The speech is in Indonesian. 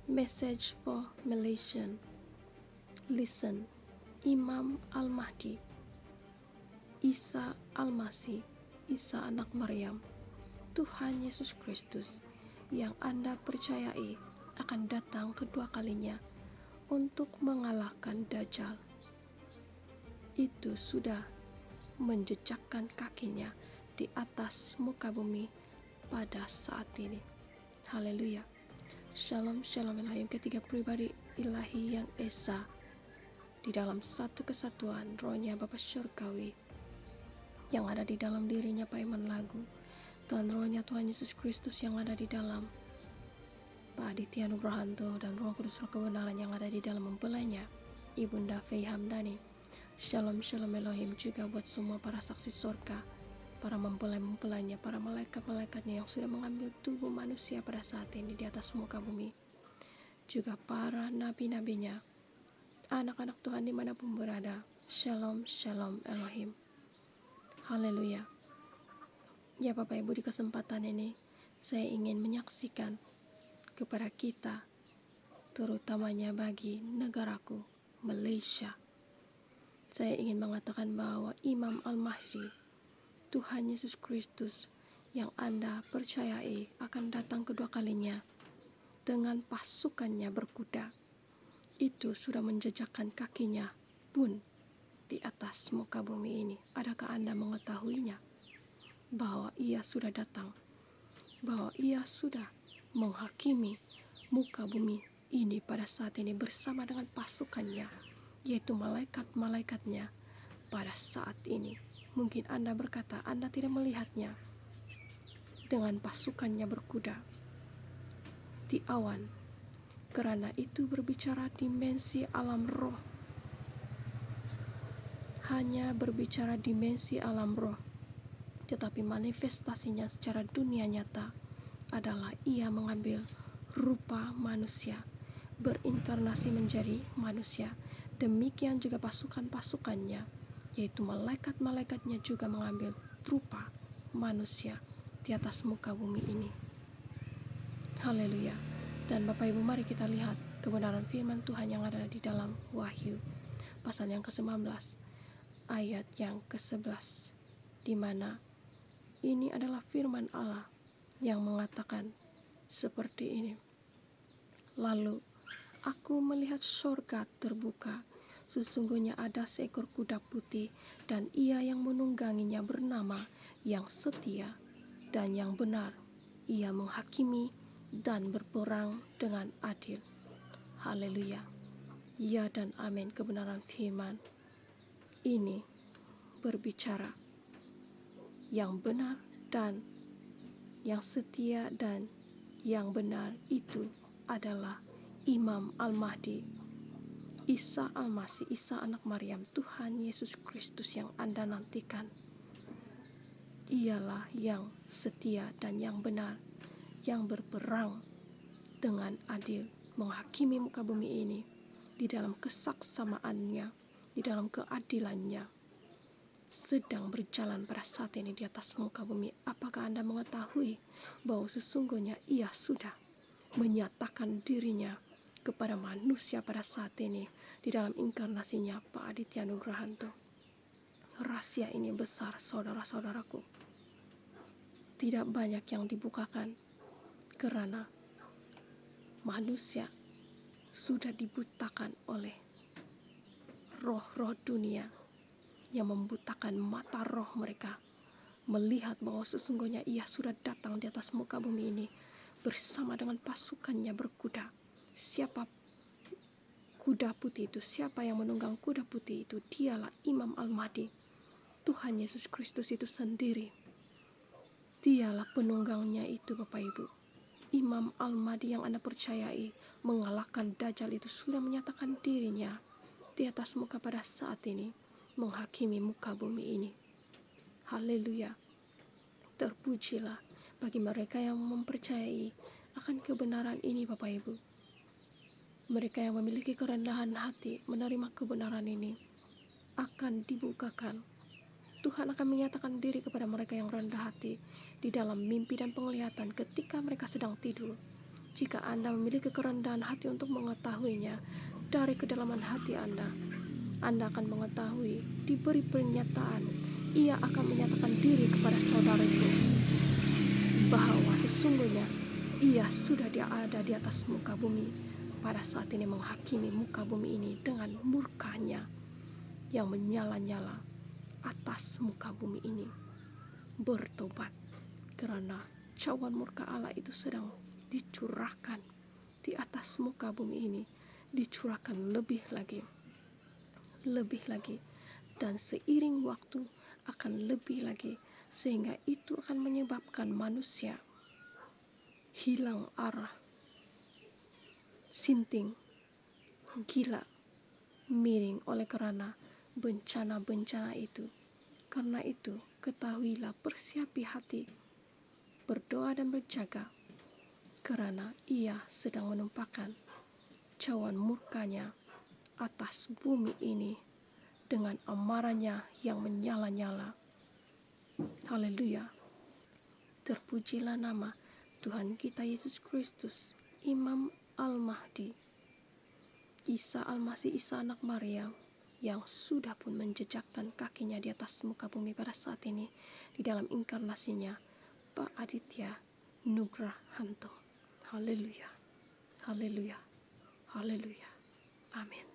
Message for Malaysian. Listen, Imam Al-Mahdi, Isa Al-Masih, Isa anak Maryam, Tuhan Yesus Kristus yang Anda percayai akan datang kedua kalinya untuk mengalahkan Dajjal. Itu sudah menjejakkan kakinya di atas muka bumi pada saat ini. Haleluya. Shalom, shalom Elohim, ketiga pribadi ilahi yang esa di dalam satu kesatuan rohnya Bapa Syurgawi yang ada di dalam dirinya Pak Iman Lagu, dan rohnya Tuhan Yesus Kristus yang ada di dalam Pak Aditya Nugrahanto, dan Roh Kudus Roh kebenaran yang ada di dalam mempelainya Ibunda Fei Hamdani. Shalom, shalom Elohim juga buat semua para saksi surga, para mempelai-mempelainya, para malaikat-malaikatnya yang sudah mengambil tubuh manusia pada saat ini di atas muka bumi, juga para nabi-nabinya, anak-anak Tuhan dimanapun berada. Shalom, shalom Elohim. Haleluya. Ya Bapak Ibu, di kesempatan ini saya ingin menyaksikan kepada kita, terutamanya bagi negaraku Malaysia. Saya ingin mengatakan bahwa Imam Al-Mahdi, Tuhan Yesus Kristus yang Anda percayai akan datang kedua kalinya dengan pasukannya berkuda, itu sudah menjejakkan kakinya pun di atas muka bumi ini. Adakah Anda mengetahuinya? Bahwa ia sudah datang, bahwa ia sudah menghakimi muka bumi ini pada saat ini bersama dengan pasukannya, yaitu malaikat-malaikatnya pada saat ini. Mungkin Anda berkata Anda tidak melihatnya dengan pasukannya berkuda di awan, karena itu berbicara dimensi alam roh, hanya berbicara dimensi alam roh, tetapi manifestasinya secara dunia nyata adalah ia mengambil rupa manusia, berinkarnasi menjadi manusia. Demikian juga pasukan-pasukannya, yaitu malaikat-malaikatnya juga mengambil rupa manusia di atas muka bumi ini. Haleluya. Dan Bapak Ibu, mari kita lihat kebenaran firman Tuhan yang ada di dalam Wahyu pasal yang ke-19 ayat yang ke-11, di mana ini adalah firman Allah yang mengatakan seperti ini. Lalu aku melihat sorga terbuka, sesungguhnya ada seekor kuda putih, dan ia yang menungganginya bernama yang setia dan yang benar. Ia menghakimi dan berperang dengan adil. Haleluya. Ya dan amin. Kebenaran firman ini berbicara yang benar dan yang setia, dan yang benar itu adalah Imam Al-Mahdi, Isa Al-Masih, Isa anak Maryam, Tuhan Yesus Kristus yang Anda nantikan. Ialah yang setia dan yang benar, yang berperang dengan adil, menghakimi muka bumi ini di dalam kesaksamaannya, di dalam keadilannya, sedang berjalan pada saat ini di atas muka bumi. Apakah Anda mengetahui bahwa sesungguhnya ia sudah menyatakan dirinya kepada manusia pada saat ini di dalam inkarnasinya Pak Aditya Nugrahanto? Rahasia ini besar, saudara-saudaraku. Tidak banyak yang dibukakan karena manusia sudah dibutakan oleh roh-roh dunia yang membutakan mata roh mereka, melihat bahwa sesungguhnya ia sudah datang di atas muka bumi ini bersama dengan pasukannya berkuda. Siapa kuda putih itu? Siapa yang menunggang kuda putih itu? Dialah Imam Al-Mahdi, Tuhan Yesus Kristus itu sendiri. Dialah penunggangnya itu, Bapak Ibu. Imam Al-Mahdi yang Anda percayai mengalahkan Dajjal itu sudah menyatakan dirinya di atas muka pada saat ini, menghakimi muka bumi ini. Haleluya. Terpujilah bagi mereka yang mempercayai akan kebenaran ini, Bapak Ibu. Mereka yang memiliki kerendahan hati menerima kebenaran ini akan dibukakan. Tuhan akan menyatakan diri kepada mereka yang rendah hati di dalam mimpi dan penglihatan ketika mereka sedang tidur. jika Anda memiliki kerendahan hati untuk mengetahuinya dari kedalaman hati Anda akan mengetahui, diberi pernyataan, Ia akan menyatakan diri kepada saudara itu bahwa sesungguhnya Ia sudah ada di atas muka bumi pada saat ini, menghakimi muka bumi ini dengan murkanya yang menyala-nyala atas muka bumi ini. Bertobat, karena cawan murka Allah itu sedang dicurahkan di atas muka bumi ini, dicurahkan lebih lagi, dan seiring waktu akan lebih lagi, sehingga itu akan menyebabkan manusia hilang arah, sinting, gila, miring oleh karena bencana-bencana itu. Karena itu ketahuilah, persiapi hati, berdoa dan berjaga, karena Ia sedang menumpahkan cawan murkanya atas bumi ini dengan amarahnya yang menyala-nyala. Haleluya. Terpujilah nama Tuhan kita Yesus Kristus, Imam Al-Mahdi, Isa Al-Masih, Isa anak Maryam, yang sudah pun menjejakkan kakinya di atas muka bumi pada saat ini di dalam inkarnasinya, Pak Aditya Nugrahanto. Haleluya, haleluya, haleluya. Amin.